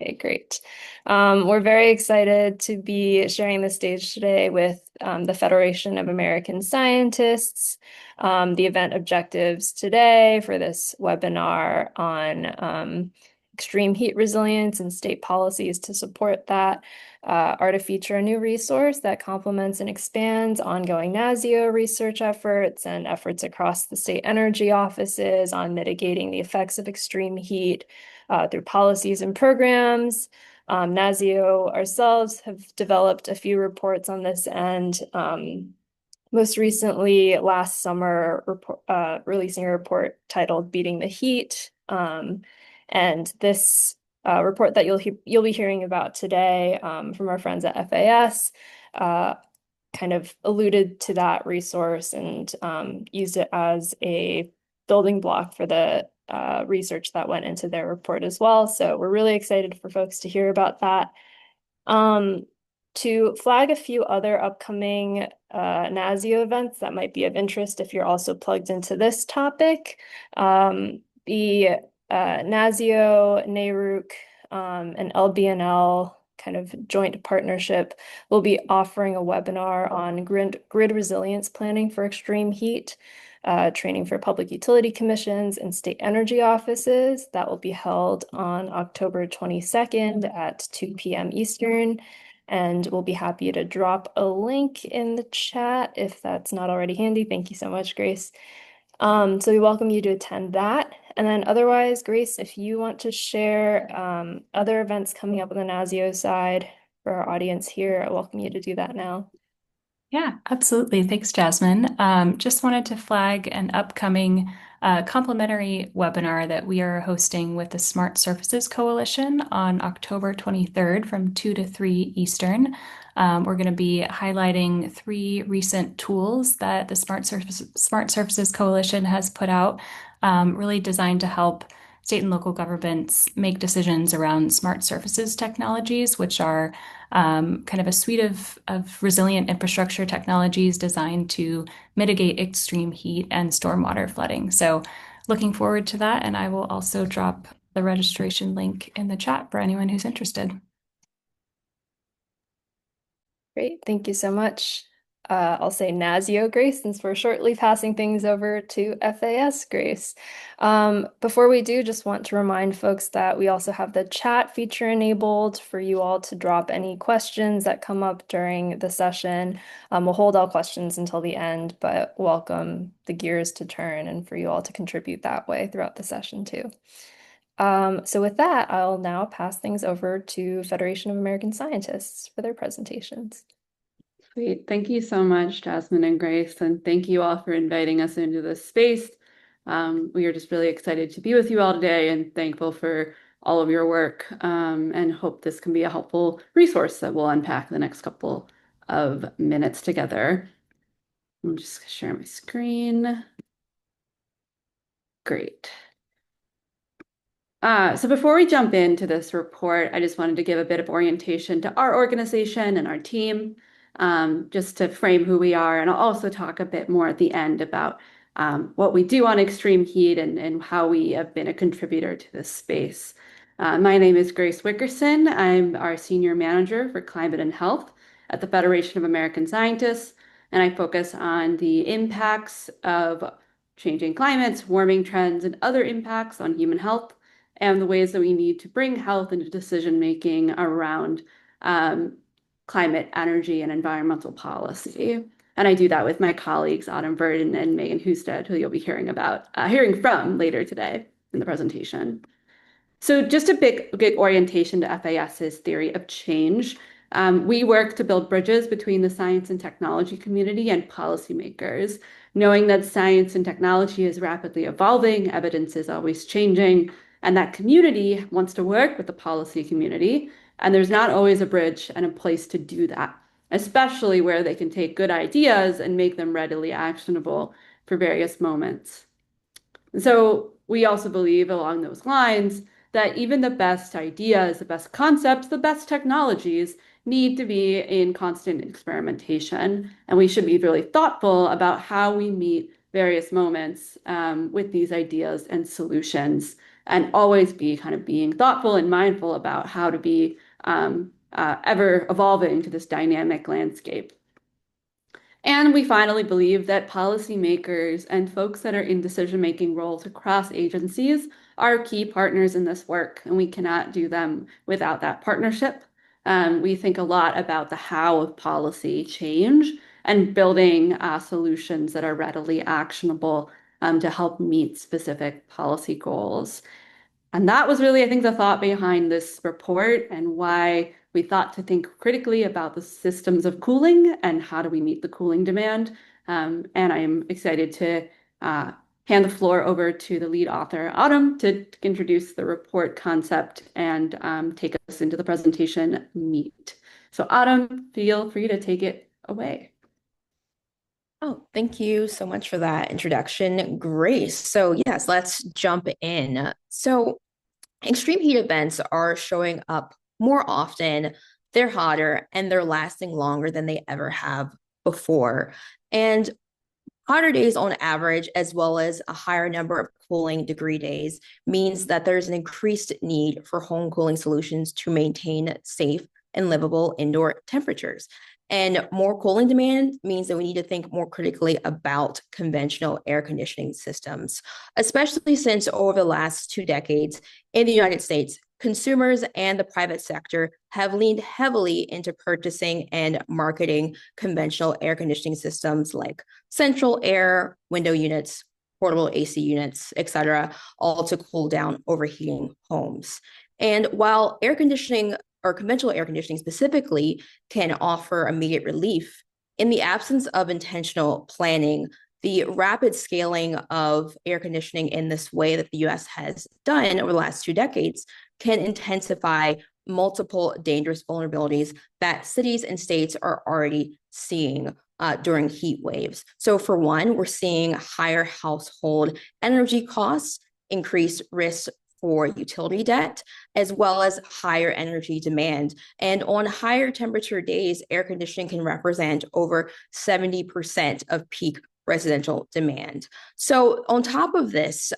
Okay, great. We're very excited to be sharing the stage today with the Federation of American Scientists. The event objectives today for this webinar on extreme heat resilience and state policies to support that are to feature a new resource that complements and expands ongoing NASEO research efforts and efforts across the state energy offices on mitigating the effects of extreme heat through policies and programs. NASEO ourselves have developed a few reports on this end. Most recently, last summer, releasing a report titled "Beating the Heat," and this report that you'll be hearing about today from our friends at FAS kind of alluded to that resource and used it as a building block for the research that went into their report as well. So we're really excited for folks to hear about that. To flag a few other upcoming NASEO events that might be of interest if you're also plugged into this topic. The NASEO, NARUC, and LBNL kind of joint partnership will be offering a webinar on grid resilience planning for extreme heat, training for public utility commissions and state energy offices. That will be held on October 22nd at 2 p.m. Eastern. And we'll be happy to drop a link in the chat if that's not already handy. Thank you so much, Grace. So we welcome you to attend that. And then otherwise, Grace, if you want to share other events coming up on the NASEO side for our audience here, I welcome you to do that now. Yeah, absolutely. Thanks, Jasmine. Just wanted to flag an upcoming complimentary webinar that we are hosting with the Smart Surfaces Coalition on October 23rd from 2 to 3 Eastern. We're going to be highlighting 3 recent tools that the Smart Surfaces Coalition has put out, really designed to help state and local governments make decisions around smart surfaces technologies, which are kind of a suite of resilient infrastructure technologies designed to mitigate extreme heat and stormwater flooding. So looking forward to that. And I will also drop the registration link in the chat for anyone who's interested. Great, thank you so much. I'll say NASEO Grace since we're shortly passing things over to FAS Grace. Before we do, just want to remind folks that we also have the chat feature enabled for you all to drop any questions that come up during the session. We'll hold all questions until the end, but welcome the gears to turn and for you all to contribute that way throughout the session too. So with that, I'll now pass things over to Federation of American Scientists for their presentations. Great. Thank you so much, Jasmine and Grace, and thank you all for inviting us into this space. We are just really excited to be with you all today and thankful for all of your work, and hope this can be a helpful resource that we'll unpack the next couple of minutes together. I'm just gonna share my screen. Great. So before we jump into this report, I just wanted to give a bit of orientation to our organization and our team, just to frame who we are. And I'll also talk a bit more at the end about what we do on extreme heat and how we have been a contributor to this space. My name is Grace Wickerson. I'm our Senior Manager for Climate and Health at the Federation of American Scientists, and I focus on the impacts of changing climates, warming trends, and other impacts on human health, and the ways that we need to bring health into decision-making around climate, energy, and environmental policy. And I do that with my colleagues, Autumn Verdon and Megan Husted, who you'll be hearing from later today in the presentation. So just a big orientation to FAS's theory of change. We work to build bridges between the science and technology community and policymakers, knowing that science and technology is rapidly evolving, evidence is always changing, and that community wants to work with the policy community, and there's not always a bridge and a place to do that, especially where they can take good ideas and make them readily actionable for various moments. So we also believe along those lines that even the best ideas, the best concepts, the best technologies need to be in constant experimentation, and we should be really thoughtful about how we meet various moments with these ideas and solutions and always be kind of being thoughtful and mindful about how to be ever evolving to this dynamic landscape. And we finally believe that policymakers and folks that are in decision-making roles across agencies are key partners in this work, and we cannot do them without that partnership. We think a lot about the how of policy change and building solutions that are readily actionable to help meet specific policy goals. And that was really, I think, the thought behind this report and why we thought to think critically about the systems of cooling and how do we meet the cooling demand. And I'm excited to hand the floor over to the lead author, Autumn, to introduce the report concept and take us into the presentation meat. So Autumn, feel free to take it away. Oh, thank you so much for that introduction, Grace. So yes, let's jump in. So extreme heat events are showing up more often, they're hotter, and they're lasting longer than they ever have before. And hotter days on average, as well as a higher number of cooling degree days, means that there's an increased need for home cooling solutions to maintain safe and livable indoor temperatures. And more cooling demand means that we need to think more critically about conventional air conditioning systems, especially since over the last 2 decades in the United States, consumers and the private sector have leaned heavily into purchasing and marketing conventional air conditioning systems like central air, window units, portable AC units, etc., all to cool down overheating homes. And while air conditioning or conventional air conditioning specifically can offer immediate relief, in the absence of intentional planning, the rapid scaling of air conditioning in this way that the US has done over the last 2 decades can intensify multiple dangerous vulnerabilities that cities and states are already seeing during heat waves. So for one, we're seeing higher household energy costs, increased risks for utility debt, as well as higher energy demand. And on higher temperature days, air conditioning can represent over 70% of peak residential demand. So on top of this,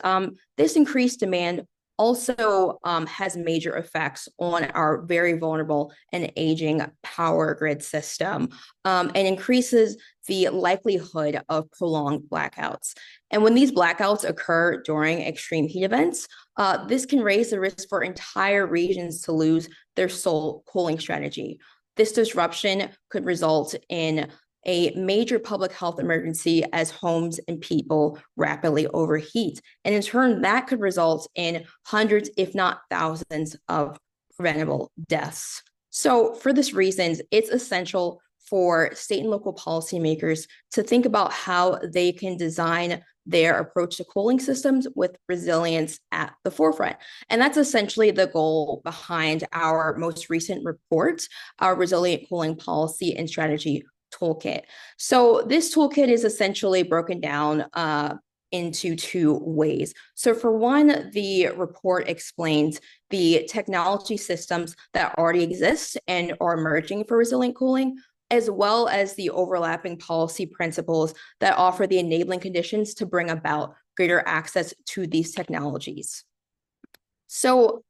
this increased demand also has major effects on our very vulnerable and aging power grid system and increases the likelihood of prolonged blackouts. And when these blackouts occur during extreme heat events, this can raise the risk for entire regions to lose their sole cooling strategy. This disruption could result in a major public health emergency as homes and people rapidly overheat. And in turn, that could result in hundreds, if not thousands, of preventable deaths. So for this reason, it's essential for state and local policymakers to think about how they can design their approach to cooling systems with resilience at the forefront. And that's essentially the goal behind our most recent report, our Resilient Cooling Policy and Strategy Toolkit. So this toolkit is essentially broken down into 2 ways. So for one, the report explains the technology systems that already exist and are emerging for resilient cooling, as well as the overlapping policy principles that offer the enabling conditions to bring about greater access to these technologies. So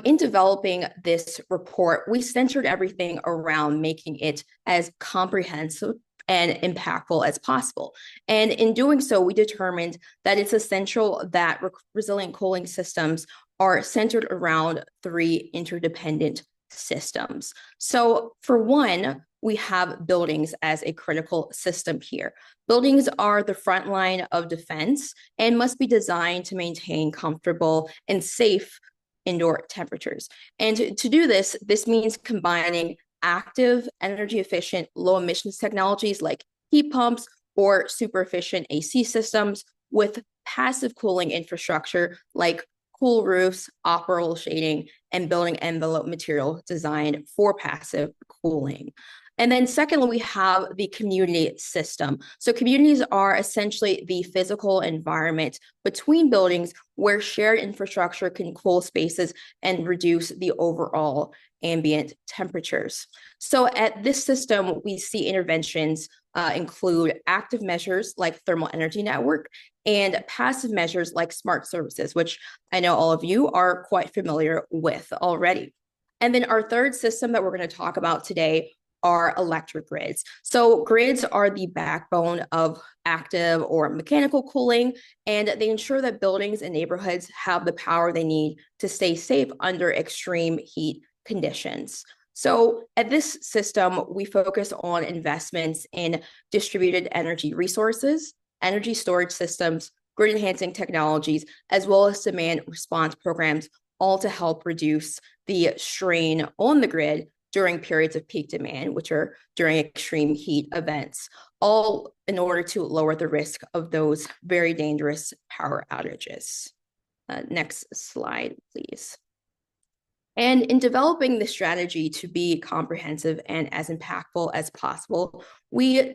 in developing this report, we centered everything around making it as comprehensive and impactful as possible. And in doing so, we determined that it's essential that resilient cooling systems are centered around 3 interdependent systems. So for one, we have buildings as a critical system here. Buildings are the front line of defense and must be designed to maintain comfortable and safe indoor temperatures. And to do this, this means combining active, energy efficient, low emissions technologies like heat pumps or super efficient AC systems with passive cooling infrastructure like cool roofs, operable shading, and building envelope material designed for passive cooling. And then secondly, we have the community system. So communities are essentially the physical environment between buildings where shared infrastructure can cool spaces and reduce the overall ambient temperatures. So at this system, we see interventions include active measures like thermal energy network and passive measures like smart services, which I know all of you are quite familiar with already. And then our third system that we're going to talk about today are electric grids. So grids are the backbone of active or mechanical cooling, and they ensure that buildings and neighborhoods have the power they need to stay safe under extreme heat conditions. So at this system, we focus on investments in distributed energy resources, energy storage systems, grid enhancing technologies, as well as demand response programs, all to help reduce the strain on the grid during periods of peak demand, which are during extreme heat events, all in order to lower the risk of those very dangerous power outages. Next slide, please. And in developing the strategy to be comprehensive and as impactful as possible, we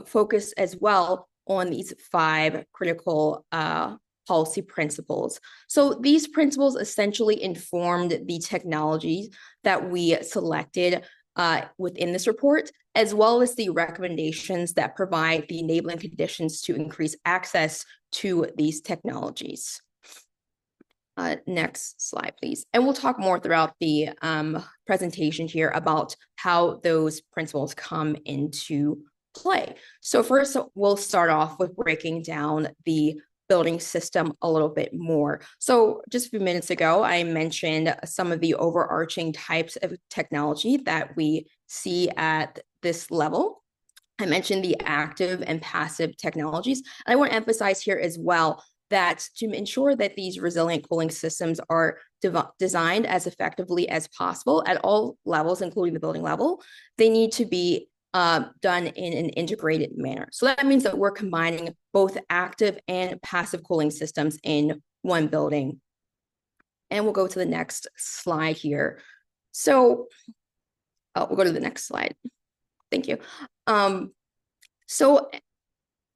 focus as well on these 5 critical policy principles. So these principles essentially informed the technologies that we selected within this report, as well as the recommendations that provide the enabling conditions to increase access to these technologies. Next slide, please. And we'll talk more throughout the presentation here about how those principles come into play. So first, we'll start off with breaking down the building system a little bit more. So just a few minutes ago, I mentioned some of the overarching types of technology that we see at this level. I mentioned the active and passive technologies. And I want to emphasize here as well that to ensure that these resilient cooling systems are designed as effectively as possible at all levels, including the building level, they need to be done in an integrated manner. So that means that we're combining both active and passive cooling systems in one building. And we'll go to the next slide here. So we'll go to the next slide. Thank you. So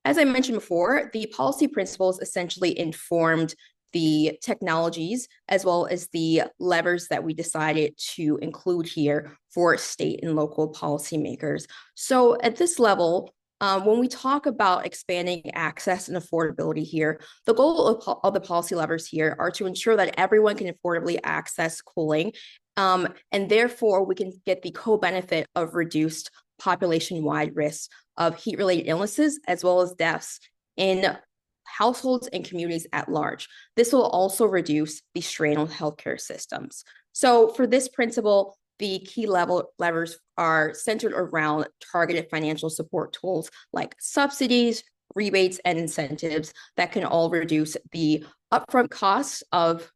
as I mentioned before, the policy principles essentially informed the technologies as well as the levers that we decided to include here for state and local policymakers. So at this level, when we talk about expanding access and affordability here, the goal of the policy levers here are to ensure that everyone can affordably access cooling, and therefore we can get the co-benefit of reduced population-wide risks of heat-related illnesses, as well as deaths in households and communities at large. This will also reduce the strain on healthcare systems. So for this principle, the key levers are centered around targeted financial support tools like subsidies, rebates, and incentives that can all reduce the upfront costs of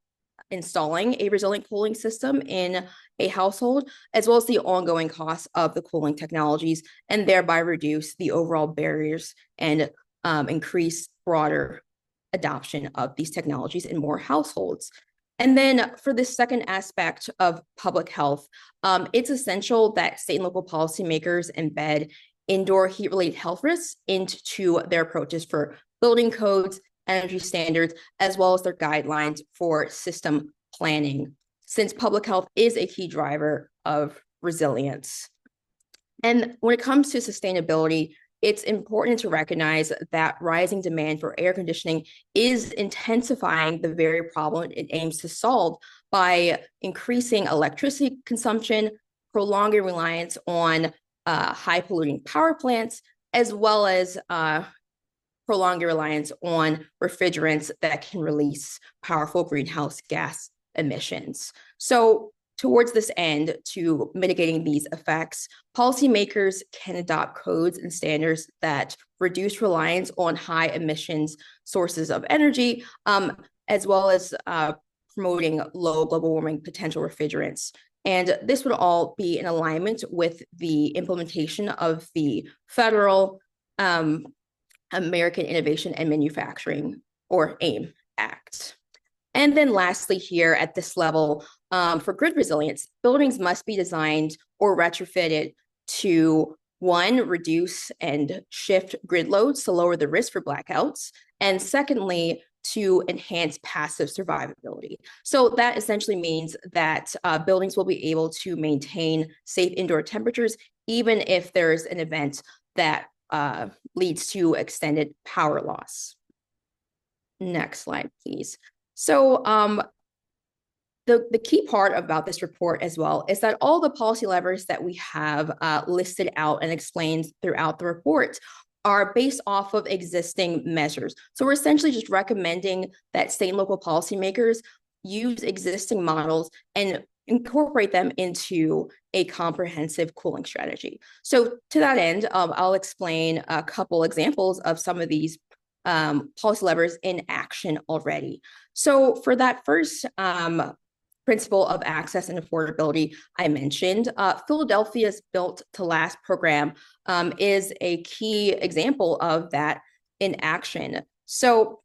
installing a resilient cooling system in a household, as well as the ongoing costs of the cooling technologies, and thereby reduce the overall barriers and increase broader adoption of these technologies in more households. And then for this second aspect of public health, it's essential that state and local policymakers embed indoor heat-related health risks into their approaches for building codes, energy standards, as well as their guidelines for system planning, since public health is a key driver of resilience. And when it comes to sustainability, it's important to recognize that rising demand for air conditioning is intensifying the very problem it aims to solve by increasing electricity consumption, prolonging reliance on high polluting power plants, as well as prolong your reliance on refrigerants that can release powerful greenhouse gas emissions. So towards this end, to mitigating these effects, policymakers can adopt codes and standards that reduce reliance on high emissions sources of energy, as well as promoting low global warming potential refrigerants. And this would all be in alignment with the implementation of the federal American Innovation and Manufacturing, or AIM Act. And then lastly here at this level, for grid resilience, buildings must be designed or retrofitted to, one, reduce and shift grid loads to lower the risk for blackouts, and secondly, to enhance passive survivability. So that essentially means that buildings will be able to maintain safe indoor temperatures, even if there's an event that leads to extended power loss. Next slide, please. So the key part about this report as well is that all the policy levers that we have listed out and explained throughout the report are based off of existing measures. So we're essentially just recommending that state and local policymakers use existing models and incorporate them into a comprehensive cooling strategy. So to that end, I'll explain a couple examples of some of these policy levers in action already. So for that first principle of access and affordability I mentioned, Philadelphia's Built to Last program is a key example of that in action. So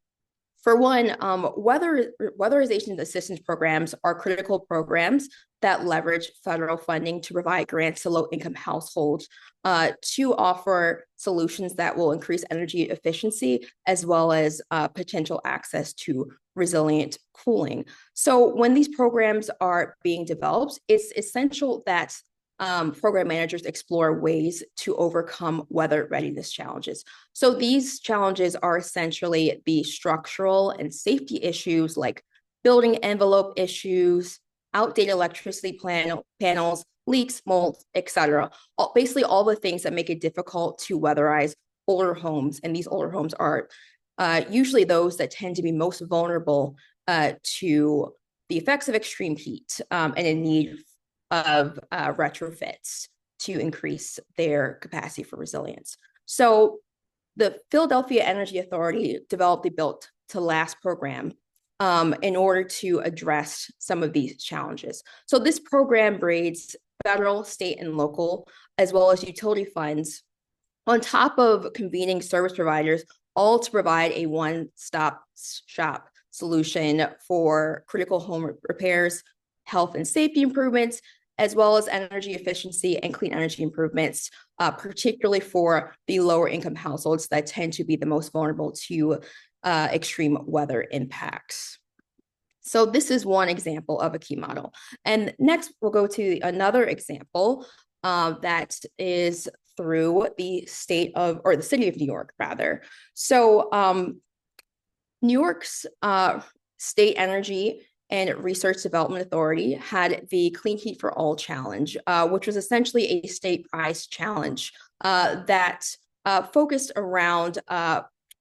for one, weatherization assistance programs are critical programs that leverage federal funding to provide grants to low-income households to offer solutions that will increase energy efficiency as well as potential access to resilient cooling. So when these programs are being developed, it's essential that program managers explore ways to overcome weather readiness challenges. So these challenges are essentially the structural and safety issues like building envelope issues, outdated electricity panels, leaks, mold, etc. Basically all the things that make it difficult to weatherize older homes. And these older homes are usually those that tend to be most vulnerable to the effects of extreme heat and in need of retrofits to increase their capacity for resilience. So the Philadelphia Energy Authority developed the Built to Last program in order to address some of these challenges. So this program brings federal, state, and local, as well as utility funds on top of convening service providers, all to provide a one-stop shop solution for critical home repairs, health and safety improvements, as well as energy efficiency and clean energy improvements, particularly for the lower income households that tend to be the most vulnerable to extreme weather impacts. So this is one example of a key model. And next we'll go to another example that is through the city of New York, rather. So New York's State Energy and Research Development Authority had the Clean Heat for All Challenge, which was essentially a state prize challenge that focused around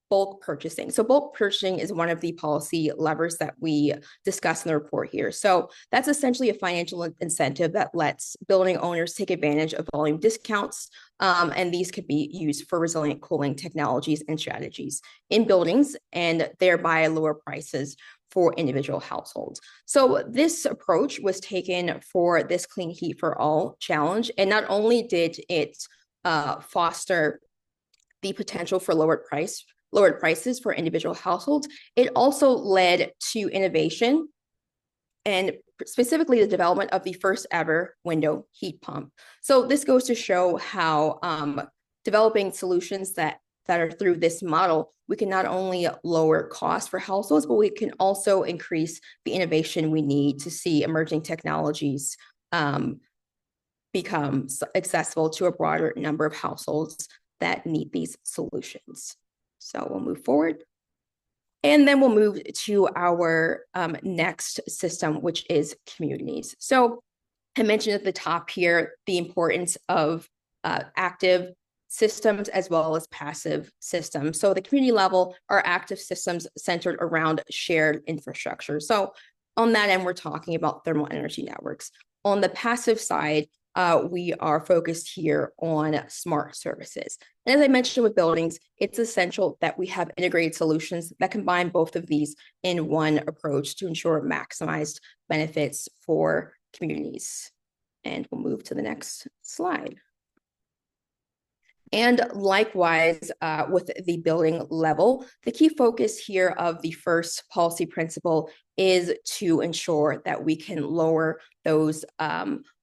bulk purchasing. So bulk purchasing is one of the policy levers that we discuss in the report here. So that's essentially a financial incentive that lets building owners take advantage of volume discounts, and these could be used for resilient cooling technologies and strategies in buildings and thereby lower prices for individual households. So this approach was taken for this Clean Heat for All challenge, and not only did it foster the potential for lowered prices for individual households, it also led to innovation and specifically the development of the first ever window heat pump. So this goes to show how developing solutions that are through this model, we can not only lower costs for households, but we can also increase the innovation we need to see emerging technologies become accessible to a broader number of households that need these solutions. So we'll move forward. And then we'll move to our next system, which is communities. So I mentioned at the top here the importance of active systems as well as passive systems. So the community level are active systems centered around shared infrastructure. So on that end, we're talking about thermal energy networks. On the passive side, we are focused here on smart services. And as I mentioned with buildings, it's essential that we have integrated solutions that combine both of these in one approach to ensure maximized benefits for communities. And we'll move to the next slide. And likewise, with the building level, the key focus here of the first policy principle is to ensure that we can lower those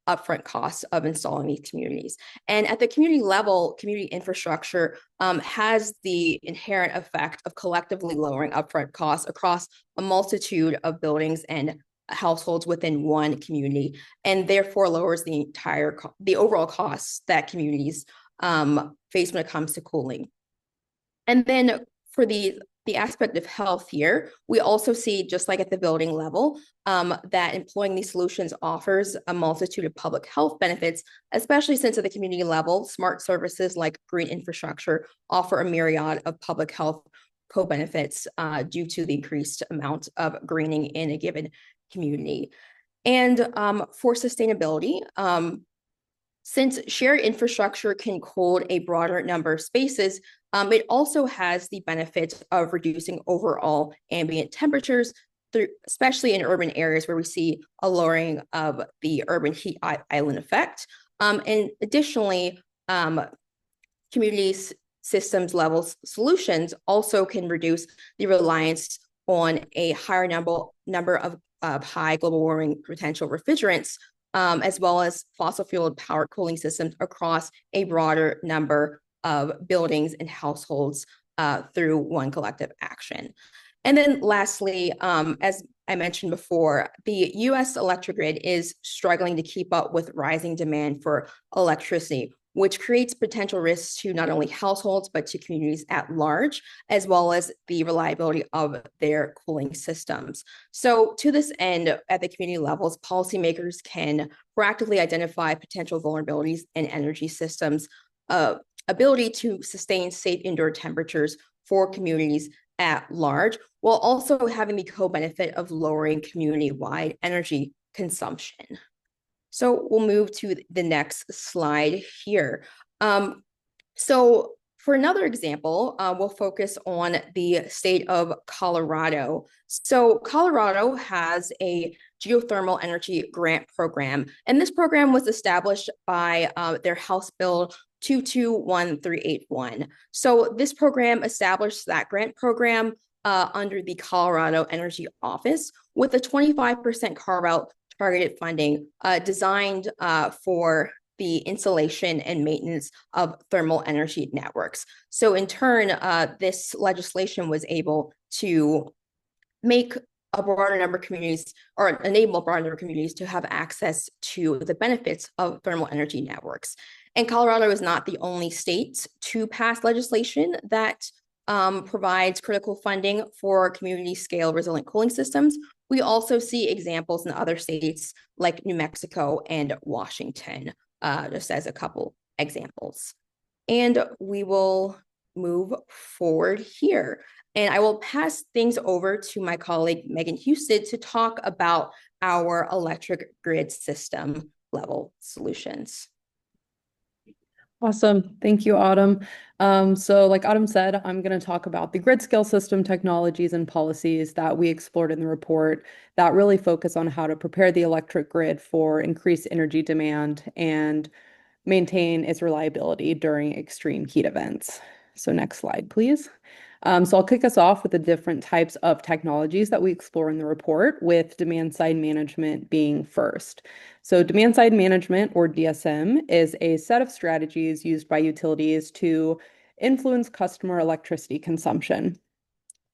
upfront costs of installing these communities. And at the community level, community infrastructure has the inherent effect of collectively lowering upfront costs across a multitude of buildings and households within one community, and therefore lowers the overall costs that communities face when it comes to cooling. And then for the aspect of health here, we also see, just like at the building level, that employing these solutions offers a multitude of public health benefits, especially since at the community level, smart services like green infrastructure offer a myriad of public health co-benefits due to the increased amount of greening in a given community. And for sustainability, since shared infrastructure can hold a broader number of spaces, it also has the benefit of reducing overall ambient temperatures, especially in urban areas where we see a lowering of the urban heat island effect. And additionally, communities systems level solutions also can reduce the reliance on a higher number of high global warming potential refrigerants, as well as fossil fuel powered cooling systems across a broader number of buildings and households through one collective action. And then lastly, as I mentioned before, the US electric grid is struggling to keep up with rising demand for electricity, which creates potential risks to not only households, but to communities at large, as well as the reliability of their cooling systems. So to this end, at the community levels, policymakers can proactively identify potential vulnerabilities in energy systems, ability to sustain safe indoor temperatures for communities at large, while also having the co-benefit of lowering community-wide energy consumption. So we'll move to the next slide here. So for another example, we'll focus on the state of Colorado. So Colorado has a geothermal energy grant program, and this program was established by their House Bill 221381. So this program established that grant program under the Colorado Energy Office with a 25% carve-out targeted funding designed for the installation and maintenance of thermal energy networks. So in turn, this legislation was able to make a broader number of communities, or enable a broader number of communities to have access to the benefits of thermal energy networks. And Colorado is not the only state to pass legislation that provides critical funding for community scale resilient cooling systems. We also see examples in other states like New Mexico and Washington, just as a couple examples. And we will move forward here. And I will pass things over to my colleague, Megan Houston, to talk about our electric grid system level solutions. Awesome. Thank you, Autumn. So like Autumn said, I'm going to talk about the grid scale system technologies and policies that we explored in the report that really focus on how to prepare the electric grid for increased energy demand and maintain its reliability during extreme heat events. So next slide, please. So I'll kick us off with the different types of technologies that we explore in the report, with demand side management being first. So demand side management, or DSM, is a set of strategies used by utilities to influence customer electricity consumption.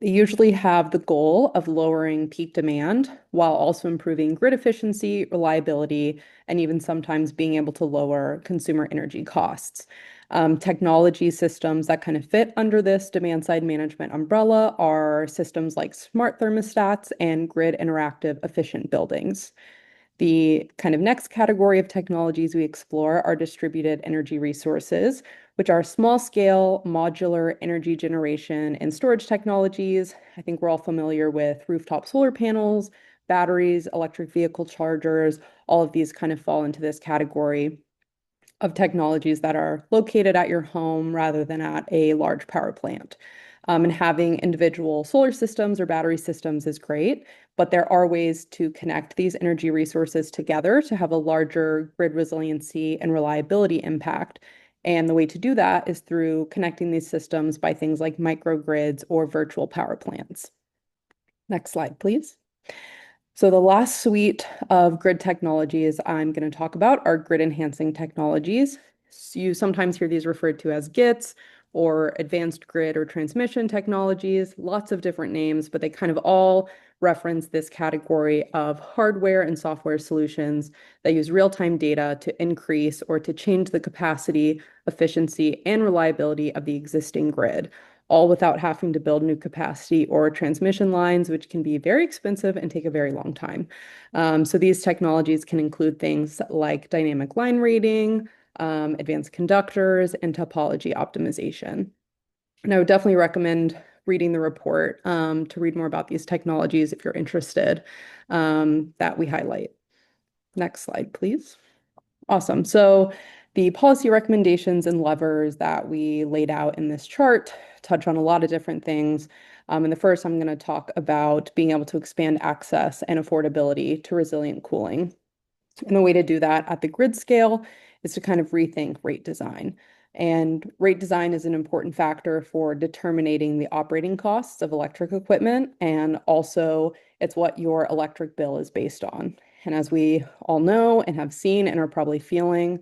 They usually have the goal of lowering peak demand while also improving grid efficiency, reliability, and even sometimes being able to lower consumer energy costs. Technology systems that kind of fit under this demand side management umbrella are systems like smart thermostats and grid interactive efficient buildings. The kind of next category of technologies we explore are distributed energy resources, which are small scale, modular energy generation and storage technologies. I think we're all familiar with rooftop solar panels, batteries, electric vehicle chargers. All of these kind of fall into this category of technologies that are located at your home rather than at a large power plant. And having individual solar systems or battery systems is great, but there are ways to connect these energy resources together to have a larger grid resiliency and reliability impact. And the way to do that is through connecting these systems by things like microgrids or virtual power plants. Next slide, please. So the last suite of grid technologies I'm going to talk about are grid enhancing technologies. So you sometimes hear these referred to as GITS or advanced grid or transmission technologies, lots of different names, but they kind of all reference this category of hardware and software solutions that use real-time data to increase or to change the capacity, efficiency, and reliability of the existing grid, all without having to build new capacity or transmission lines, which can be very expensive and take a very long time. So these technologies can include things like dynamic line rating, advanced conductors, and topology optimization. And I would definitely recommend reading the report to read more about these technologies if you're interested, that we highlight. Next slide, please. Awesome. So the policy recommendations and levers that we laid out in this chart touch on a lot of different things. And the first, I'm going to talk about being able to expand access and affordability to resilient cooling. And the way to do that at the grid scale is to kind of rethink rate design. And rate design is an important factor for determining the operating costs of electric equipment. And also, it's what your electric bill is based on. And as we all know and have seen and are probably feeling,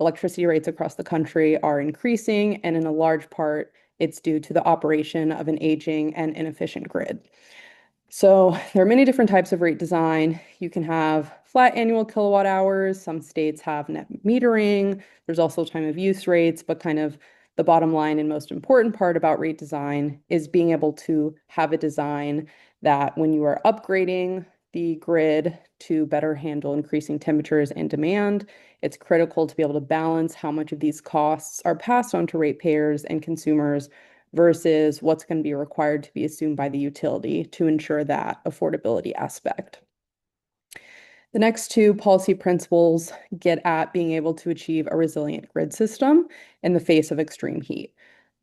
electricity rates across the country are increasing. And in a large part, it's due to the operation of an aging and inefficient grid. So there are many different types of rate design. You can have flat annual kilowatt hours. Some states have net metering. There's also time of use rates, but kind of the bottom line and most important part about rate design is being able to have a design that when you are upgrading the grid to better handle increasing temperatures and demand, it's critical to be able to balance how much of these costs are passed on to ratepayers and consumers versus what's going to be required to be assumed by the utility to ensure that affordability aspect. The next two policy principles get at being able to achieve a resilient grid system in the face of extreme heat.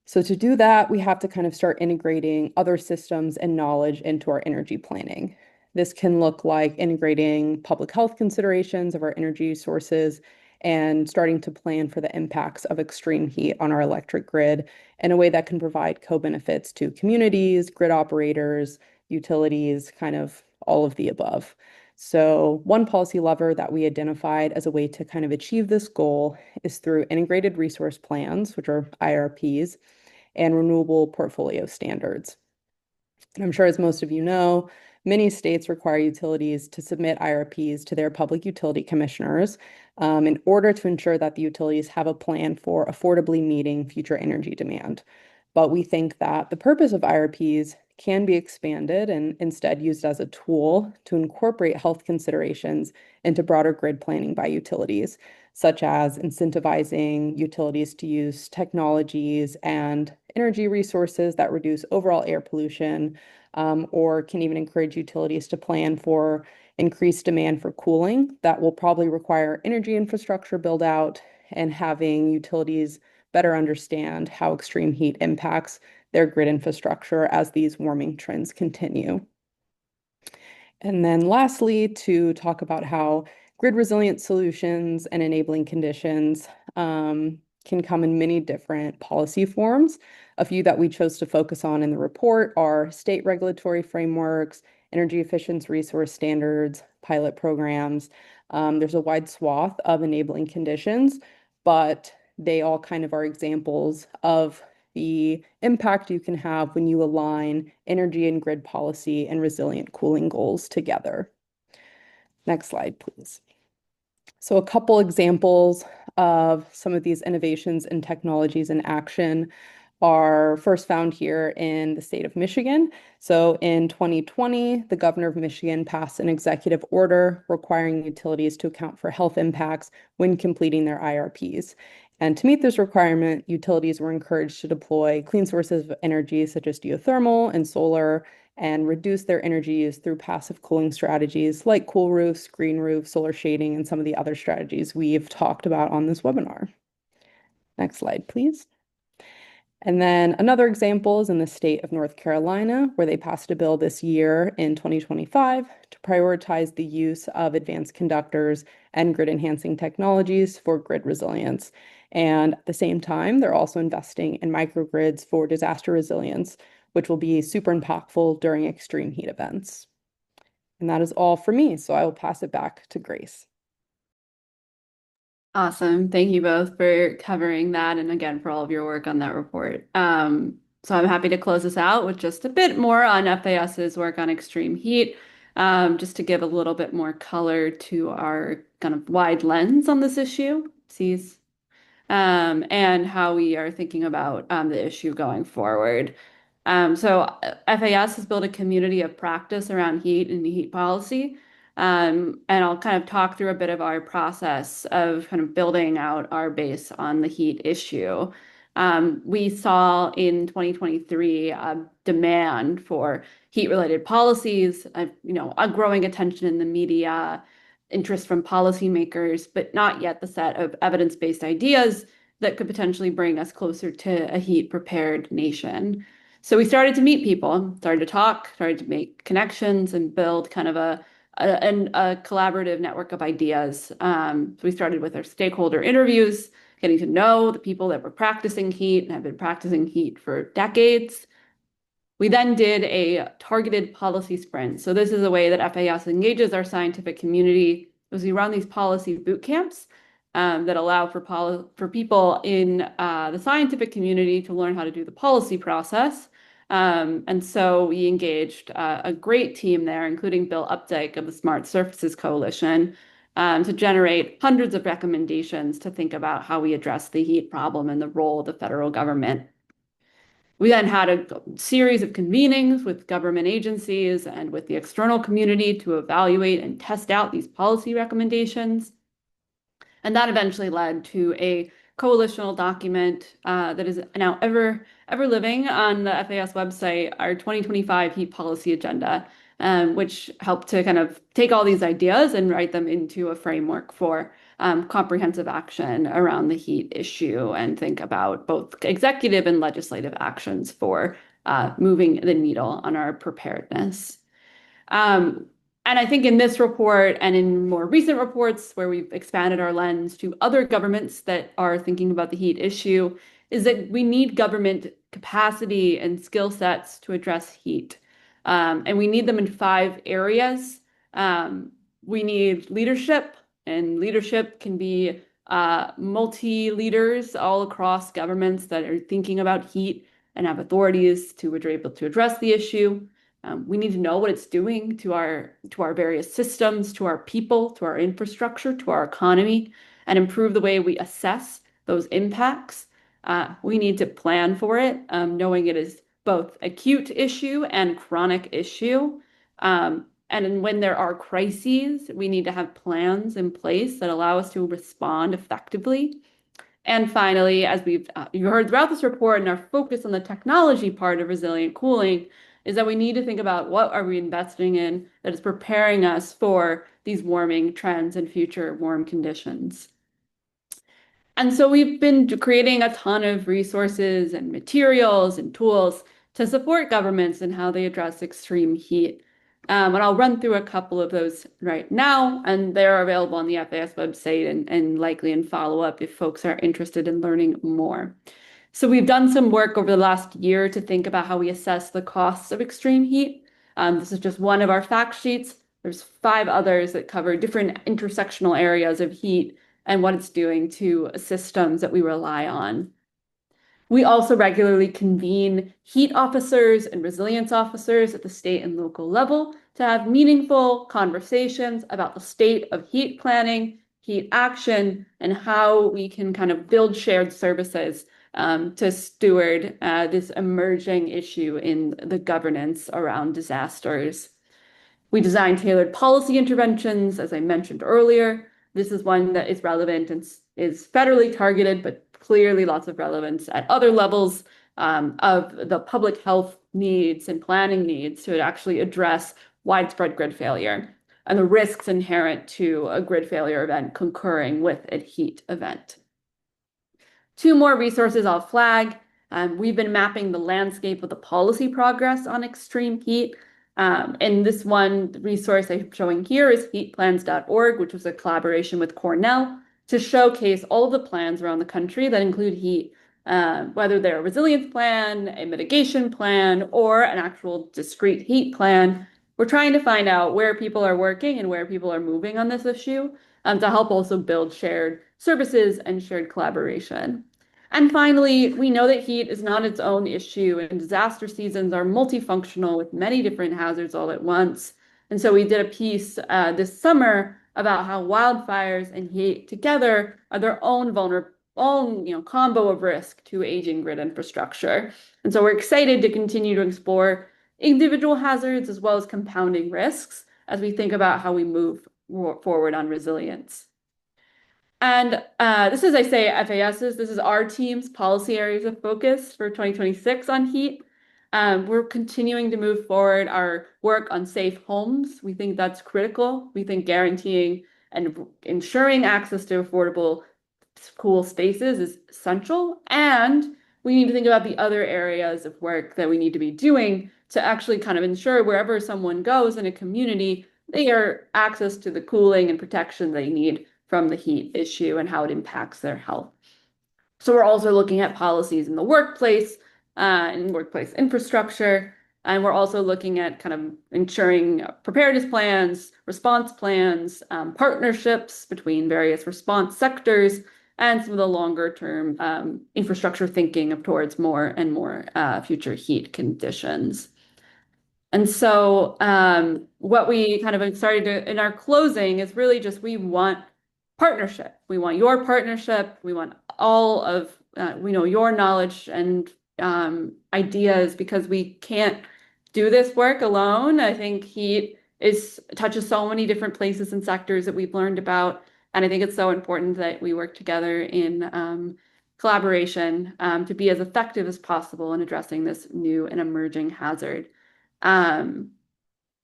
So to do that, we have to kind of start integrating other systems and knowledge into our energy planning. This can look like integrating public health considerations of our energy sources and starting to plan for the impacts of extreme heat on our electric grid in a way that can provide co-benefits to communities, grid operators, utilities, kind of all of the above. So one policy lever that we identified as a way to kind of achieve this goal is through integrated resource plans, which are IRPs, and renewable portfolio standards. And I'm sure, as most of you know, many states require utilities to submit IRPs to their public utility commissioners in order to ensure that the utilities have a plan for affordably meeting future energy demand. But we think that the purpose of IRPs can be expanded and instead used as a tool to incorporate health considerations into broader grid planning by utilities, such as incentivizing utilities to use technologies and energy resources that reduce overall air pollution, or can even encourage utilities to plan for increased demand for cooling that will probably require energy infrastructure build out and having utilities better understand how extreme heat impacts their grid infrastructure as these warming trends continue. And then lastly, to talk about how grid resilient solutions and enabling conditions can come in many different policy forms. A few that we chose to focus on in the report are state regulatory frameworks, energy efficiency resource standards, pilot programs. There's a wide swath of enabling conditions, but they all kind of are examples of the impact you can have when you align energy and grid policy and resilient cooling goals together. Next slide, please. So a couple examples of some of these innovations and technologies in action are first found here in the state of Michigan. So in 2020, the governor of Michigan passed an executive order requiring utilities to account for health impacts when completing their IRPs. And to meet this requirement, utilities were encouraged to deploy clean sources of energy such as geothermal and solar and reduce their energy use through passive cooling strategies like cool roofs, green roofs, solar shading, and some of the other strategies we've talked about on this webinar. Next slide, please. And then another example is in the state of North Carolina, where they passed a bill this year in 2025 to prioritize the use of advanced conductors and grid enhancing technologies for grid resilience. And at the same time, they're also investing in microgrids for disaster resilience, which will be super impactful during extreme heat events. And that is all for me, so I will pass it back to Grace. Awesome. Thank you both for covering that and again for all of your work on that report. So I'm happy to close this out with just a bit more on FAS's work on extreme heat, just to give a little bit more color to our kind of wide lens on this issue, sees, and how we are thinking about the issue going forward. FAS has built a community of practice around heat and heat policy. And I'll kind of talk through a bit of our process of kind of building out our base on the heat issue. We saw in 2023 a demand for heat-related policies, a growing attention in the media, interest from policymakers, but not yet the set of evidence-based ideas that could potentially bring us closer to a heat-prepared nation. So we started to meet people, started to talk, started to make connections and build kind of a collaborative network of ideas. So we started with our stakeholder interviews, getting to know the people that were practicing heat and have been practicing heat for decades. We then did a targeted policy sprint. So this is a way that FAS engages our scientific community, as we run these policy boot camps that allow for people in the scientific community to learn how to do the policy process. And so we engaged a great team there, including Bill Updike of the Smart Surfaces Coalition, to generate hundreds of recommendations to think about how we address the heat problem and the role of the federal government. We then had a series of convenings with government agencies and with the external community to evaluate and test out these policy recommendations. And that eventually led to a coalitional document that is now ever living on the FAS website, our 2025 heat policy agenda, which helped to kind of take all these ideas and write them into a framework for comprehensive action around the heat issue and think about both executive and legislative actions for moving the needle on our preparedness. And I think in this report and in more recent reports where we've expanded our lens to other governments that are thinking about the heat issue, is that we need government capacity and skill sets to address heat. And we need them in 5 areas. We need leadership, and leadership can be multi-leaders all across governments that are thinking about heat and have authorities to are able to address the issue. We need to know what it's doing to our various systems, to our people, to our infrastructure, to our economy, and improve the way we assess those impacts. We need to plan for it, knowing it is both acute issue and chronic issue. And when there are crises, we need to have plans in place that allow us to respond effectively. And finally, as you heard throughout this report, and our focus on the technology part of resilient cooling is that we need to think about what are we investing in that is preparing us for these warming trends and future warm conditions. And so we've been creating a ton of resources and materials and tools to support governments in how they address extreme heat. And I'll run through a couple of those right now, and they're available on the FAS website and likely in follow-up if folks are interested in learning more. So we've done some work over the last year to think about how we assess the costs of extreme heat. This is just one of our fact sheets. There's 5 others that cover different intersectional areas of heat and what it's doing to systems that we rely on. We also regularly convene heat officers and resilience officers at the state and local level to have meaningful conversations about the state of heat planning, heat action, and how we can kind of build shared services to steward this emerging issue in the governance around disasters. We design tailored policy interventions, as I mentioned earlier. This is one that is relevant and is federally targeted, but clearly lots of relevance at other levels of the public health needs and planning needs to actually address widespread grid failure and the risks inherent to a grid failure event concurring with a heat event. 2 more resources I'll flag. We've been mapping the landscape of the policy progress on extreme heat. And this one resource I'm showing here is heatplans.org, which was a collaboration with Cornell to showcase all of the plans around the country that include heat, whether they're a resilience plan, a mitigation plan, or an actual discrete heat plan. We're trying to find out where people are working and where people are moving on this issue to help also build shared services and shared collaboration. And finally, we know that heat is not its own issue, and disaster seasons are multifunctional with many different hazards all at once. And so we did a piece this summer about how wildfires and heat together are their own combo of risk to aging grid infrastructure. And so we're excited to continue to explore individual hazards as well as compounding risks as we think about how we move forward on resilience. And this is, I say, FAS's, this is our team's policy areas of focus for 2026 on heat. We're continuing to move forward our work on safe homes. We think that's critical. We think guaranteeing and ensuring access to affordable cool spaces is essential. And we need to think about the other areas of work that we need to be doing to actually kind of ensure wherever someone goes in a community, they are access to the cooling and protection they need from the heat issue and how it impacts their health. So we're also looking at policies in the workplace and workplace infrastructure. And we're also looking at kind of ensuring preparedness plans, response plans, partnerships between various response sectors, and some of the longer term infrastructure thinking towards more and more future heat conditions. And so what we kind of started to, in our closing is really just we want partnership. We want your partnership. We want all of your knowledge and ideas because we can't do this work alone. I think heat touches so many different places and sectors that we've learned about. And I think it's so important that we work together in collaboration to be as effective as possible in addressing this new and emerging hazard.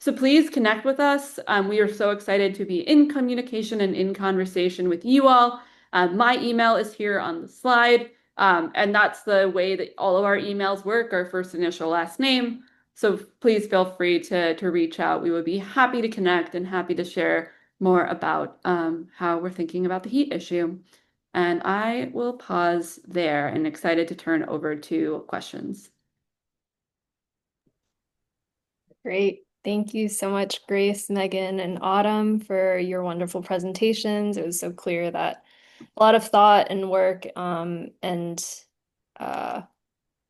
So please connect with us. We are so excited to be in communication and in conversation with you all. My email is here on the slide, and that's the way that all of our emails work, our first initial, last name. So please feel free to reach out. We would be happy to connect and happy to share more about how we're thinking about the heat issue. And I will pause there and excited to turn over to questions. Great. Thank you so much, Grace, Megan, and Autumn, for your wonderful presentations. It was so clear that a lot of thought and work and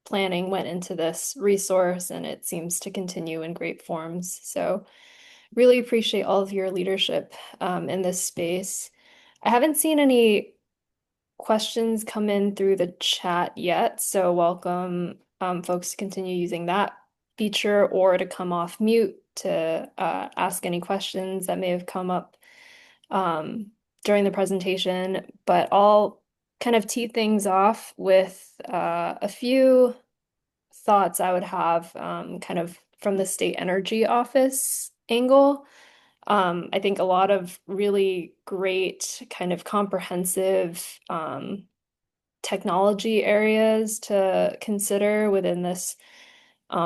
planning went into this resource, and it seems to continue in great forms. So really appreciate all of your leadership in this space. I haven't seen any questions come in through the chat yet, so welcome folks to continue using that feature or to come off mute to ask any questions that may have come up during the presentation. But I'll kind of tee things off with a few thoughts I would have kind of from the State Energy Office angle. I think a lot of really great kind of comprehensive technology areas to consider within this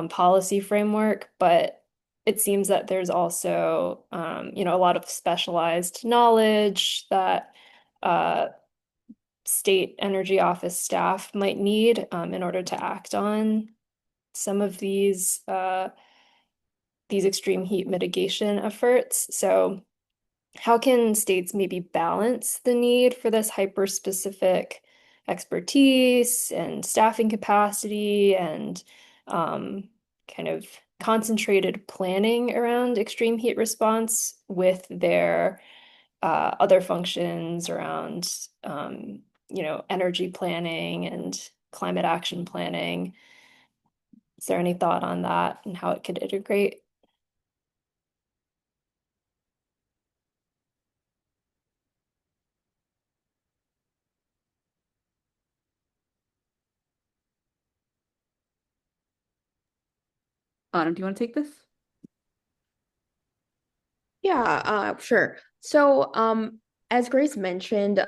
policy framework, but it seems that there's also a lot of specialized knowledge that State Energy Office staff might need in order to act on some of these extreme heat mitigation efforts. So how can states maybe balance the need for this hyper-specific expertise and staffing capacity and kind of concentrated planning around extreme heat response with their other functions around energy planning and climate action planning? Is there any thought on that and how it could integrate? Autumn, do you want to take this? Yeah, sure. So, as Grace mentioned,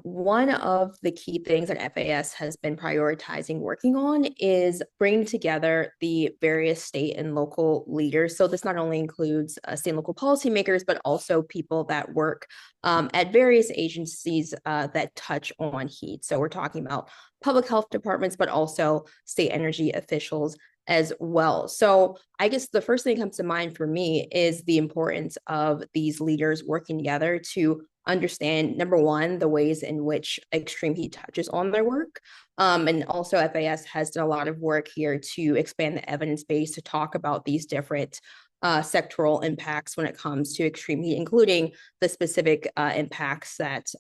one of the key things that FAS has been prioritizing working on is bringing together the various state and local leaders. So this not only includes state and local policymakers, but also people that work at various agencies that touch on heat. So we're talking about public health departments, but also state energy officials as well. So I guess the first thing that comes to mind for me is the importance of these leaders working together to understand, number one, the ways in which extreme heat touches on their work. And also FAS has done a lot of work here to expand the evidence base to talk about these different sectoral impacts when it comes to extreme heat, including the specific impacts that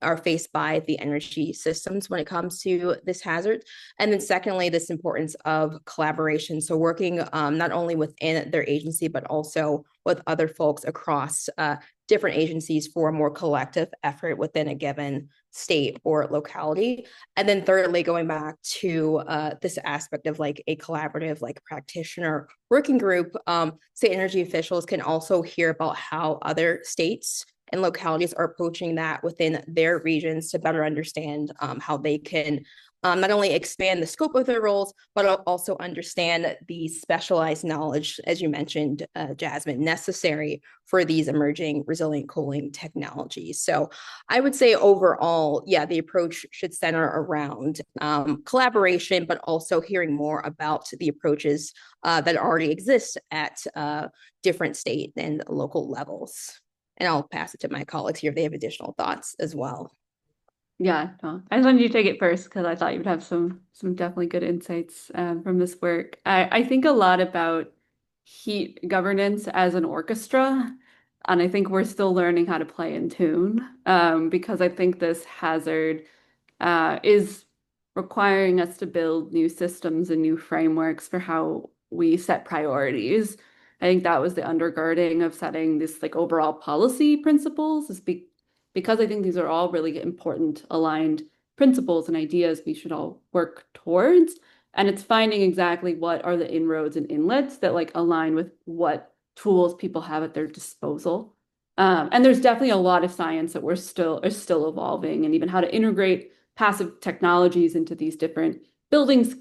are faced by the energy systems when it comes to this hazard. And then secondly, this importance of collaboration. So working not only within their agency, but also with other folks across different agencies for a more collective effort within a given state or locality. And then thirdly, going back to this aspect of like a collaborative, like practitioner working group, state energy officials can also hear about how other states and localities are approaching that within their regions to better understand how they can not only expand the scope of their roles, but also understand the specialized knowledge, as you mentioned, Jasmine, necessary for these emerging resilient cooling technologies. So I would say overall, yeah, the approach should center around collaboration, but also hearing more about the approaches that already exist at different state and local levels. And I'll pass it to my colleagues here if they have additional thoughts as well. Yeah, no, I just wanted you to take it first because I thought you would have some definitely good insights from this work. I think a lot about heat governance as an orchestra, and I think we're still learning how to play in tune because I think this hazard is requiring us to build new systems and new frameworks for how we set priorities. I think that was the undergirding of setting this like overall policy principles is because I think these are all really important aligned principles and ideas we should all work towards. And it's finding exactly what are the inroads and inlets that like align with what tools people have at their disposal. And there's definitely a lot of science that are still evolving, and even how to integrate passive technologies into these different buildings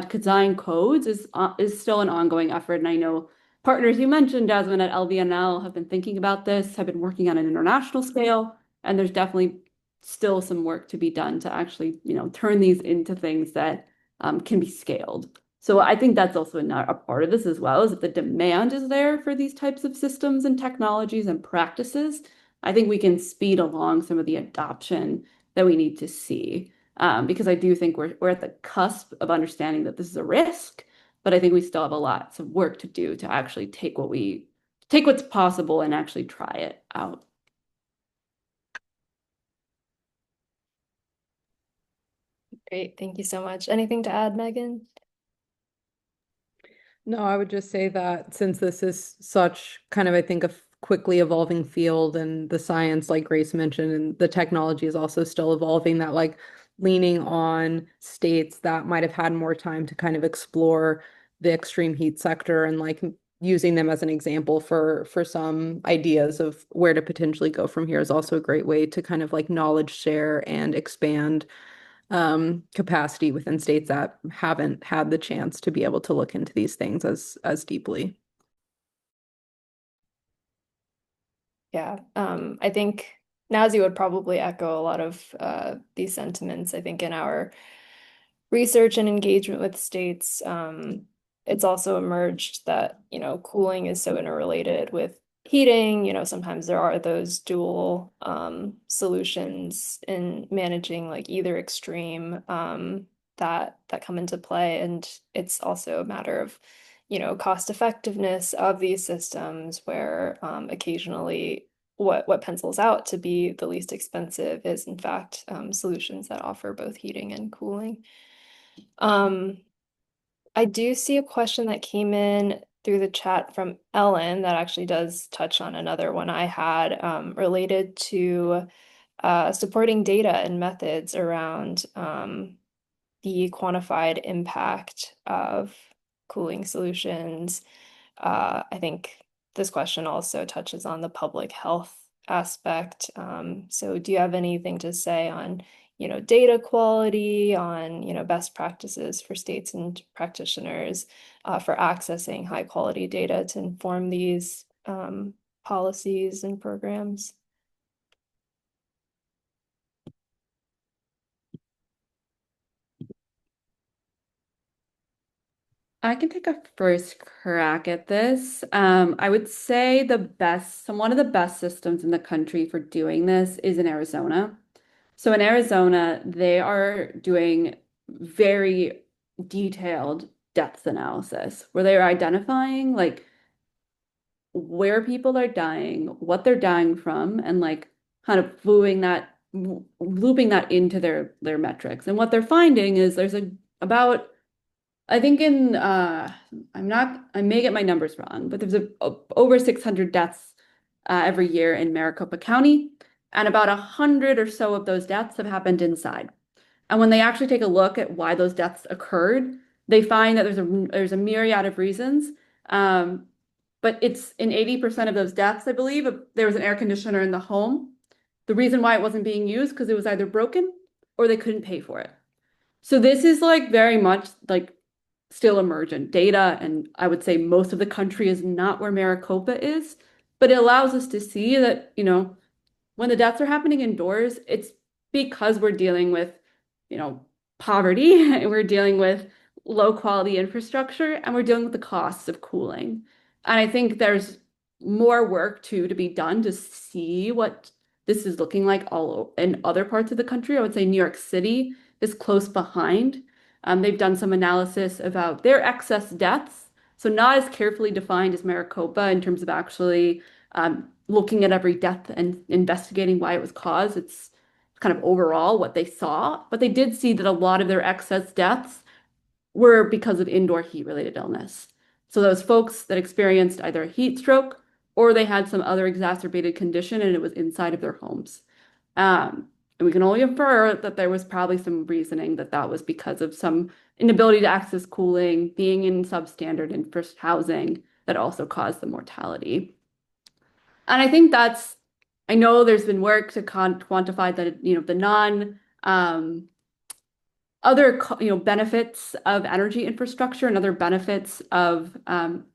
design codes is still an ongoing effort. And I know partners you mentioned, Jasmine, at LVNL have been thinking about this, have been working on an international scale, and there's definitely still some work to be done to actually, turn these into things that can be scaled. So I think that's also a part of this as well, is that the demand is there for these types of systems and technologies and practices. I think we can speed along some of the adoption that we need to see. Because I do think we're at the cusp of understanding that this is a risk, but I think we still have a lot of work to do to actually take what's possible and actually try it out. Great. Thank you so much. Anything to add, Megan? No, I would just say that since this is such kind of, I think, a quickly evolving field and the science, like Grace mentioned, and the technology is also still evolving, that like leaning on states that might have had more time to kind of explore the extreme heat sector and like using them as an example for some ideas of where to potentially go from here is also a great way to kind of like knowledge share and expand capacity within states that haven't had the chance to be able to look into these things as deeply. Yeah, I think NASEO would probably echo a lot of these sentiments. I think in our research and engagement with states, it's also emerged that, cooling is so interrelated with heating. Sometimes there are those dual solutions in managing like either extreme that come into play. And it's also a matter of, cost effectiveness of these systems where occasionally what pencils out to be the least expensive is in fact solutions that offer both heating and cooling. Um, I do see a question that came in through the chat from Ellen that actually does touch on another one I had related to supporting data and methods around the quantified impact of cooling solutions. I think this question also touches on the public health aspect. So do you have anything to say on, data quality, on, best practices for states and practitioners for accessing high quality data to inform these policies and programs? I can take a first crack at this. I would say one of the best systems in the country for doing this is in Arizona. So in Arizona, they are doing very detailed depth analysis where they are identifying like where people are dying, what they're dying from, and like kind of looping that into their metrics. And what they're finding is there's about I think I may get my numbers wrong, but there's over 600 deaths every year in Maricopa County, and about 100 or so of those deaths have happened inside. And when they actually take a look at why those deaths occurred, they find that there's a myriad of reasons. Um, but it's in 80% of those deaths, I believe, there was an air conditioner in the home. The reason why it wasn't being used because it was either broken or they couldn't pay for it. So this is like very much like still emergent data, and I would say most of the country is not where Maricopa is, but it allows us to see that, when the deaths are happening indoors, it's because we're dealing with, poverty, and we're dealing with low quality infrastructure, and we're dealing with the costs of cooling. And I think there's more work too to be done to see what this is looking like in other parts of the country. I would say New York City is close behind. They've done some analysis about their excess deaths, so not as carefully defined as Maricopa in terms of actually looking at every death and investigating why it was caused. It's kind of overall what they saw, but they did see that a lot of their excess deaths were because of indoor heat related illness. So those folks that experienced either a heat stroke or they had some other exacerbated condition and it was inside of their homes. And we can only infer that there was probably some reasoning that that was because of some inability to access cooling, being in substandard infrastructure housing that also caused the mortality. And I think I know there's been work to quantify that, the other, benefits of energy infrastructure and other benefits of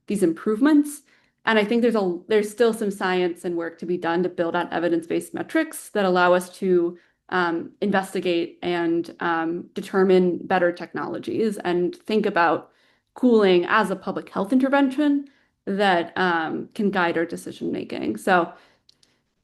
these improvements. And I think there's still some science and work to be done to build out evidence-based metrics that allow us to investigate and determine better technologies and think about cooling as a public health intervention that can guide our decision making. So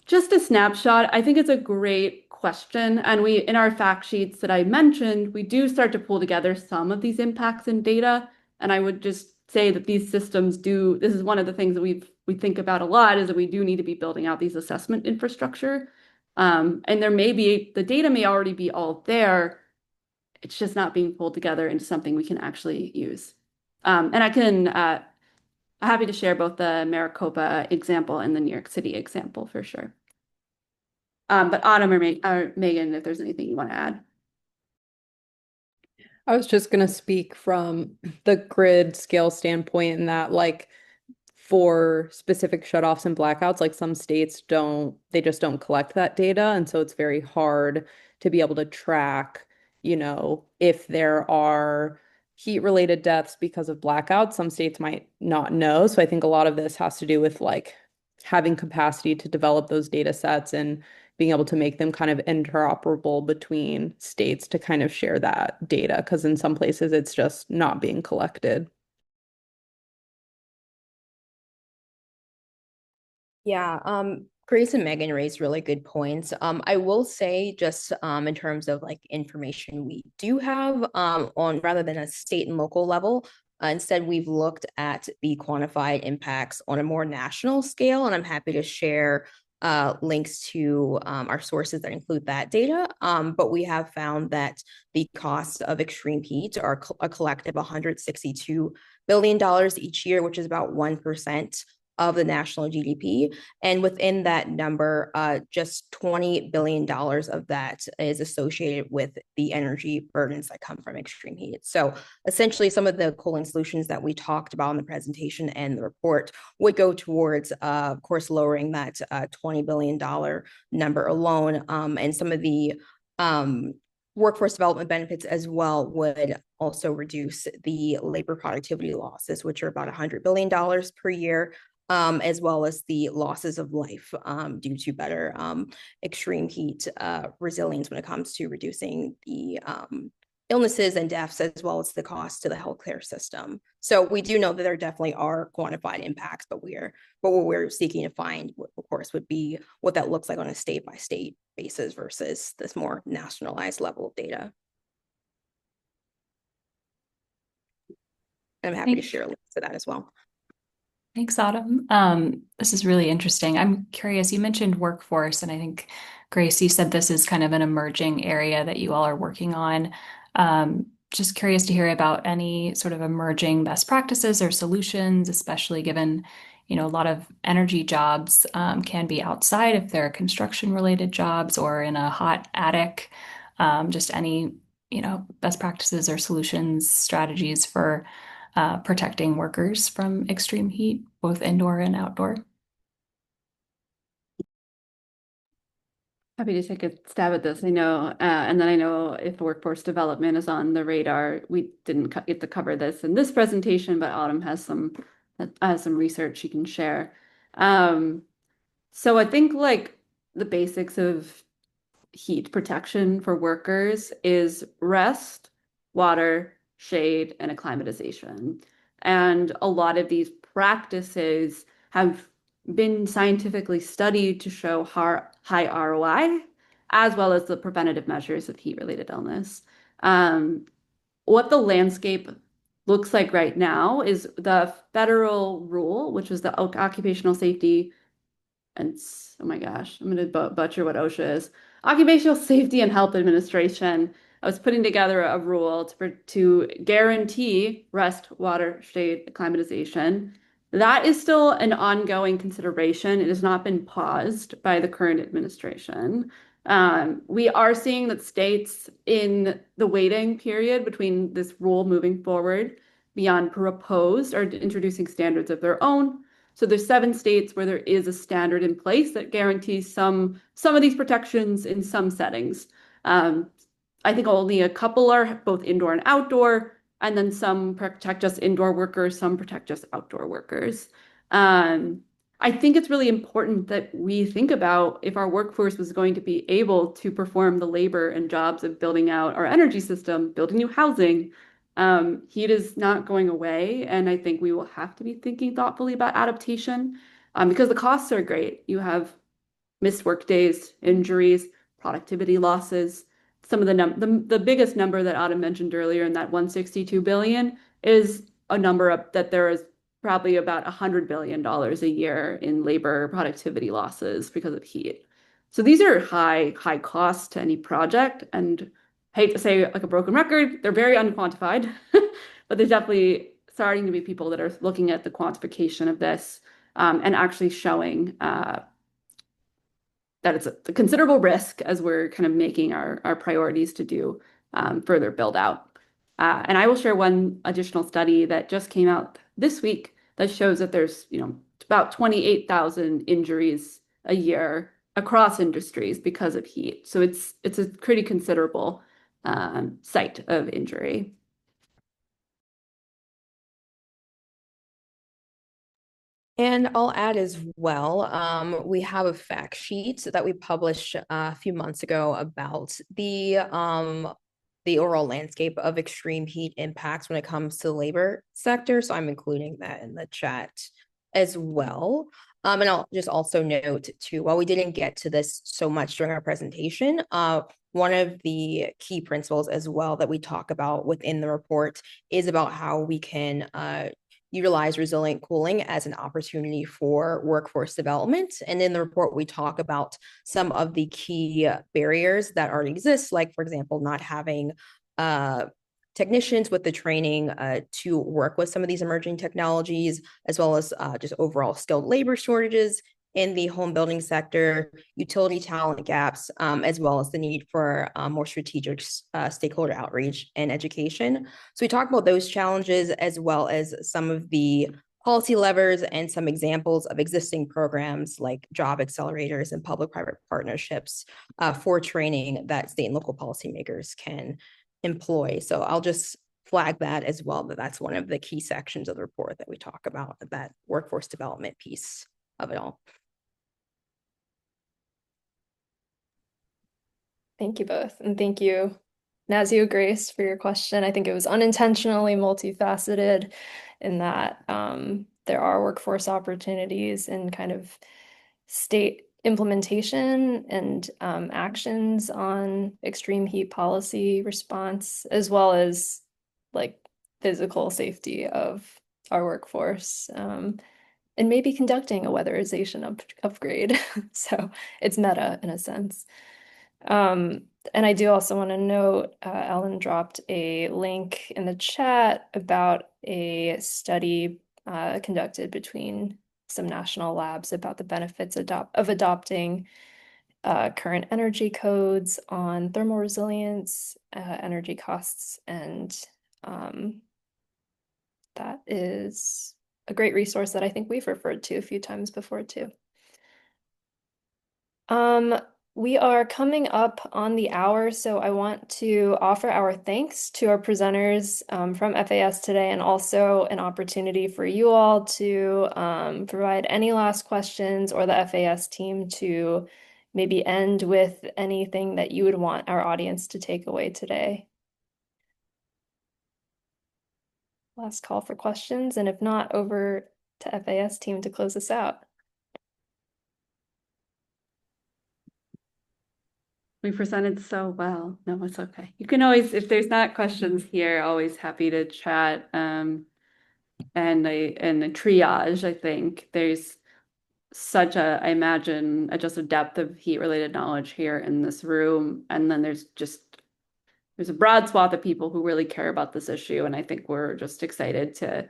just a snapshot. I think it's a great question. And in our fact sheets that I mentioned, we do start to pull together some of these impacts and data. And I would just say that these systems this is one of the things that we think about a lot, is that we do need to be building out these assessment infrastructure. And the data may already be all there. It's just not being pulled together into something we can actually use. And I'm happy to share both the Maricopa example and the New York City example for sure. But Autumn or Megan, if there's anything you want to add. I was just going to speak from the grid scale standpoint in that, like, for specific shutoffs and blackouts, like some states they just don't collect that data. And so it's very hard to be able to track, if there are heat-related deaths because of blackouts. Some states might not know. So I think a lot of this has to do with like having capacity to develop those data sets and being able to make them kind of interoperable between states to kind of share that data, because in some places it's just not being collected. Yeah, Grace and Megan raised really good points. I will say just in terms of like information we do have on rather than a state and local level, instead we've looked at the quantified impacts on a more national scale, and I'm happy to share links to our sources that include that data. But we have found that the costs of extreme heat are a collective $162 billion each year, which is about 1% of the national GDP. And within that number, just $20 billion of that is associated with the energy burdens that come from extreme heat. So essentially, some of the cooling solutions that we talked about in the presentation and the report would go towards, of course, lowering that $20 billion number alone. And some of the workforce development benefits as well would also reduce the labor productivity losses, which are about $100 billion per year. As well as the losses of life due to better extreme heat resilience when it comes to reducing the illnesses and deaths, as well as the cost to the healthcare system. So we do know that there definitely are quantified impacts, but what we're seeking to find, of course, would be what that looks like on a state by state basis versus this more nationalized level of data. I'm happy to share links to that as well. Thanks, Autumn. This is really interesting. I'm curious, you mentioned workforce, and I think, Grace, you said this is kind of an emerging area that you all are working on. Just curious to hear about any sort of emerging best practices or solutions, especially given, a lot of energy jobs can be outside if they're construction-related jobs or in a hot attic. Just any, best practices or solutions, strategies for protecting workers from extreme heat, both indoor and outdoor. Happy to take a stab at this. I know, and then I know if workforce development is on the radar, we didn't get to cover this in this presentation, but Autumn has some research she can share. So I think like the basics of heat protection for workers is rest, water, shade, and acclimatization. And a lot of these practices have been scientifically studied to show high ROI, as well as the preventative measures of heat-related illness. What the landscape looks like right now is the federal rule, which is the Occupational Safety and oh my gosh, I'm going to butcher what OSHA is. Occupational Safety and Health Administration. I was putting together a rule to guarantee rest, water, shade, acclimatization. That is still an ongoing consideration. It has not been paused by the current administration. We are seeing that states in the waiting period between this rule moving forward beyond proposed are introducing standards of their own. So there's 7 states where there is a standard in place that guarantees some of these protections in some settings. I think only a couple are both indoor and outdoor, and then some protect just indoor workers, some protect just outdoor workers. I think it's really important that we think about if our workforce was going to be able to perform the labor and jobs of building out our energy system, building new housing. Heat is not going away, and I think we will have to be thinking thoughtfully about adaptation because the costs are great. You have missed work days, injuries, productivity losses. Some of the biggest number that Autumn mentioned earlier in that 162 billion is a number that there is probably about $100 billion a year in labor productivity losses because of heat. So these are high costs to any project, and I hate to say like a broken record, they're very unquantified, but there's definitely starting to be people that are looking at the quantification of this and actually showing that it's a considerable risk as we're kind of making our priorities to do further build out. And I will share one additional study that just came out this week that shows that there's, about 28,000 injuries a year across industries because of heat. So it's a pretty considerable site of injury. And I'll add as well, we have a fact sheet that we published a few months ago about the overall landscape of extreme heat impacts when it comes to the labor sector. So I'm including that in the chat as well. And I'll just also note too, while we didn't get to this so much during our presentation, one of the key principles as well that we talk about within the report is about how we can utilize resilient cooling as an opportunity for workforce development. And in the report, we talk about some of the key barriers that already exist, like, for example, not having technicians with the training to work with some of these emerging technologies, as well as just overall skilled labor shortages in the home building sector, utility talent gaps, as well as the need for more strategic stakeholder outreach and education. So we talk about those challenges as well as some of the policy levers and some examples of existing programs like job accelerators and public-private partnerships for training that state and local policymakers can employ. So I'll just flag that as well, that that's one of the key sections of the report that we talk about, that workforce development piece of it all. Thank you both. And thank you, NASEO Grace, for your question. I think it was unintentionally multifaceted in that there are workforce opportunities in kind of state implementation and actions on extreme heat policy response, as well as like physical safety of our workforce, and maybe conducting a weatherization upgrade. So it's meta in a sense. Um, and I do also want to note, Ellen dropped a link in the chat about a study conducted between some national labs about the benefits of adopting current energy codes on thermal resilience, energy costs, and that is a great resource that I think we've referred to a few times before too. Um, we are coming up on the hour, so I want to offer our thanks to our presenters from FAS today, and also an opportunity for you all to provide any last questions, or the FAS team to maybe end with anything that you would want our audience to take away today. Last call for questions, and if not, over to FAS team to close us out. We presented so well. No, it's okay. You can always, if there's not questions here, always happy to chat. And a triage, I think there's such a, I imagine, just a depth of heat-related knowledge here in this room. And then there's a broad swath of people who really care about this issue. And I think we're just excited to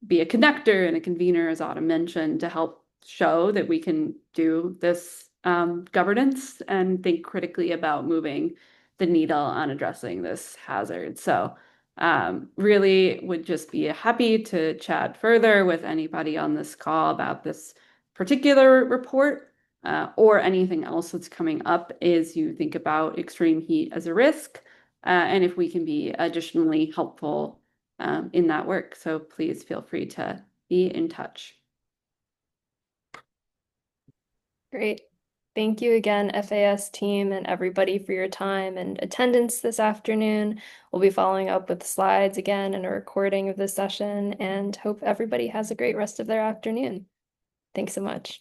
be a connector and a convener, as Autumn mentioned, to help show that we can do this governance and think critically about moving the needle on addressing this hazard. So really would just be happy to chat further with anybody on this call about this particular report or anything else that's coming up as you think about extreme heat as a risk, and if we can be additionally helpful in that work. So please feel free to be in touch. Great. Thank you again, FAS team, and everybody for your time and attendance this afternoon. We'll be following up with slides again and a recording of this session, and hope everybody has a great rest of their afternoon. Thanks so much.